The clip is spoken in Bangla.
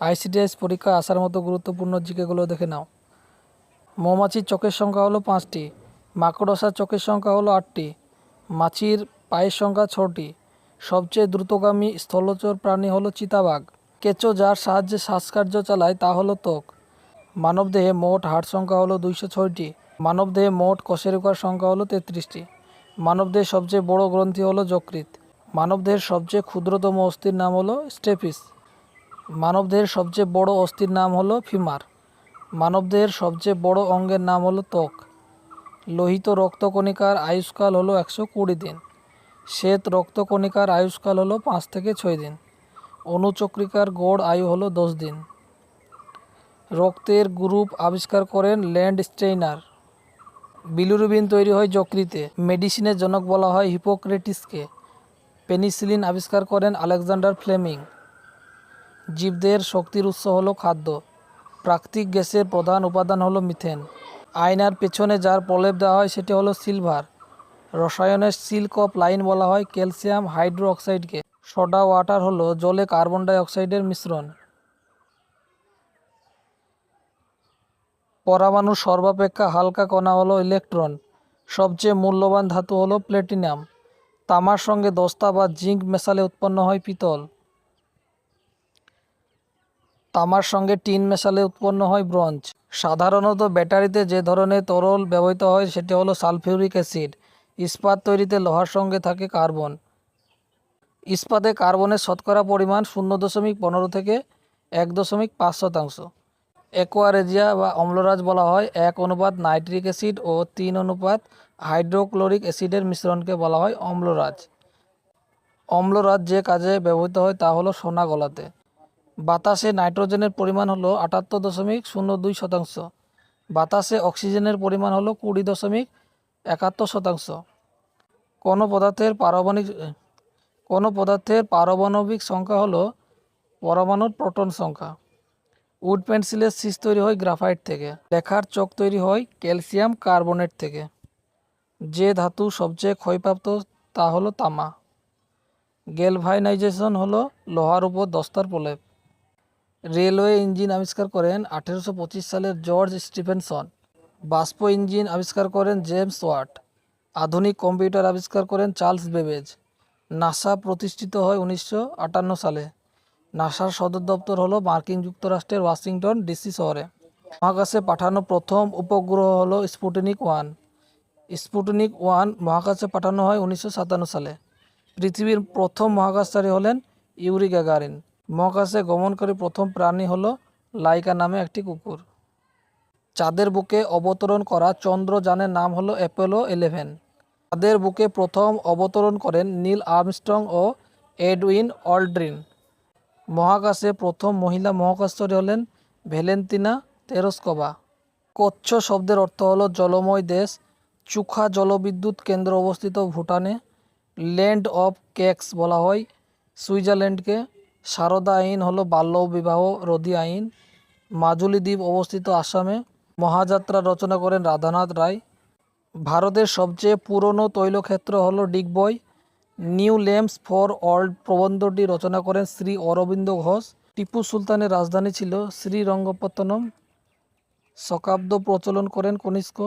আইসিডিএস পরীক্ষায় আসার মতো গুরুত্বপূর্ণ জিকেগুলো দেখে নাও। মৌমাছির চোখের সংখ্যা হলো 5টি, মাকড়সার চোখের সংখ্যা হলো 8টি, মাছির পায়ের সংখ্যা 6টি, সবচেয়ে দ্রুতগামী স্থলচর প্রাণী হলো চিতাবাঘ, কেঁচো যার সাহায্যে শ্বাসকার্য চালায় তা হলো ত্বক, মানবদেহে মোট হাড় সংখ্যা হলো 206টি, মানবদেহে মোট কোষের সংখ্যা হলো 33টি, মানবদেহের সবচেয়ে বড় গ্রন্থি হলো যকৃৎ, মানবদেহের সবচেয়ে ক্ষুদ্রতম অস্থির নাম হলো স্টেপিস, মানবদেহের সবচেয়ে বড় অস্থির নাম হলো ফিমার, মানবদেহের সবচেয়ে বড় অঙ্গের নাম হলো ত্বক, লোহিত রক্তকণিকার আয়ুষ্কাল হলো 120 দিন, শ্বেত রক্তকণিকার আয়ুষ্কাল হলো 5 থেকে 6 দিন, অণুচক্রিকার গড় আয়ু হলো 10 দিন। রক্তের গ্রুপ আবিষ্কার করেন ল্যান্ড স্টেইনার। বিলিরুবিন তৈরি হয় যকৃতে। মেডিসিনের জনক বলা হয় হিপোক্রেটিসকে। পেনিসিলিন আবিষ্কার করেন আলেকজান্ডার ফ্লেমিং। জীবদের শক্তির উৎস হলো খাদ্য। প্রাকৃতিক গ্যাসের প্রধান উপাদান হলো মিথেন। আয়নার পেছনে যার প্রলেপ দেওয়া হয় সেটি হলো সিলভার। রসায়নের সিল্ক অফ লাইন বলা হয় ক্যালসিয়াম হাইড্রো অক্সাইডকে। সোডা ওয়াটার হলো জলে কার্বন ডাই অক্সাইডের মিশ্রণ। পরমাণুর সর্বাপেক্ষা হালকা কণা হলো ইলেকট্রন। সবচেয়ে মূল্যবান ধাতু হলো প্ল্যাটিনাম। তামার সঙ্গে দস্তা বা জিঙ্ক মেশালে উৎপন্ন হয় পিতল। তামার সঙ্গে টিন মেশালে উৎপন্ন হয় ব্রোঞ্জ। সাধারণত ব্যাটারিতে যে ধরনের তরল ব্যবহৃত হয় সেটি হলো সালফিউরিক অ্যাসিড। ইস্পাত তৈরিতে লোহার সঙ্গে থাকে কার্বন। ইস্পাতে কার্বনের শতকরা পরিমাণ 0.15 থেকে 1.5%। অ্যাকোয়ারেজিয়া বা অম্লরাজ বলা হয় 1 অনুপাত নাইট্রিক অ্যাসিড ও 3 অনুপাত হাইড্রোক্লোরিক অ্যাসিডের মিশ্রণকে বলা হয় অম্লরাজ। অম্লরাজ যে কাজে ব্যবহৃত হয় তা হলো সোনা গলাতে। বাতাসে নাইট্রোজেনের পরিমাণ হলো 78.02%। বাতাসে অক্সিজেনের পরিমাণ হলো 20.71%। কোনো পদার্থের পারমাণবিক সংখ্যা হলো পরমাণুর প্রোটন সংখ্যা। উড পেন্সিলের শীষ তৈরি হয় গ্রাফাইট থেকে। লেখার চক তৈরি হয় ক্যালসিয়াম কার্বনেট থেকে। যে ধাতু সবচেয়ে ক্ষয়প্রাপ্ত তা হলো তামা। গ্যালভানাইজেশন হলো লোহার উপর দস্তার প্রলেপ। রেলওয়ে ইঞ্জিন আবিষ্কার করেন 1825 সালের জর্জ স্টিফেনসন। বাষ্প ইঞ্জিন আবিষ্কার করেন জেমস ওয়াট। আধুনিক কম্পিউটার আবিষ্কার করেন চার্লস বেবেজ। নাসা প্রতিষ্ঠিত হয় 1958 সালে। নাসার সদর দপ্তর হলো মার্কিন যুক্তরাষ্ট্রের ওয়াশিংটন ডিসি শহরে। মহাকাশে পাঠানো প্রথম উপগ্রহ হলো স্পুটনিক 1। স্পুটনিক 1 মহাকাশে পাঠানো হয় 1957 সালে। পৃথিবীর প্রথম মহাকাশচারী হলেন ইউরি গ্যাগারিন। মহাকাশে গমনকারী প্রথম প্রাণী হলো লাইকা নামে একটি কুকুর। চাঁদের বুকে অবতরণ করা চন্দ্রযানের নাম হলো অ্যাপোলো 11। চাঁদের বুকে প্রথম অবতরণ করেন নীল আর্মস্ট্রং ও এডউইন অল্ড্রিন। মহাকাশে প্রথম মহিলা মহাকাশচারী হলেন ভ্যালেন্তিনা তেরস্কোভা। কচ্ছ শব্দের অর্থ হলো জলময় দেশ। চুখা জলবিদ্যুৎ কেন্দ্র অবস্থিত ভুটানে। ল্যান্ড অফ কেক্স বলা হয় সুইজারল্যান্ডকে। সারদা আইন হলো বাল্য বিবাহ রোধী আইন। মাজুলি দ্বীপ অবস্থিত আসামে। মহাযাত্রা রচনা করেন রাধানাথ রায়। ভারতের সবচেয়ে পুরনো তৈলক্ষেত্র হলো Digboi. New lamps for old প্রবন্ধটি রচনা করেন শ্রী অরবিন্দ ঘোষ। টিপু সুলতানের রাজধানী ছিল শ্রীরঙ্গপত্তনম। শকাব্দ প্রচলন করেন কনিষ্ক।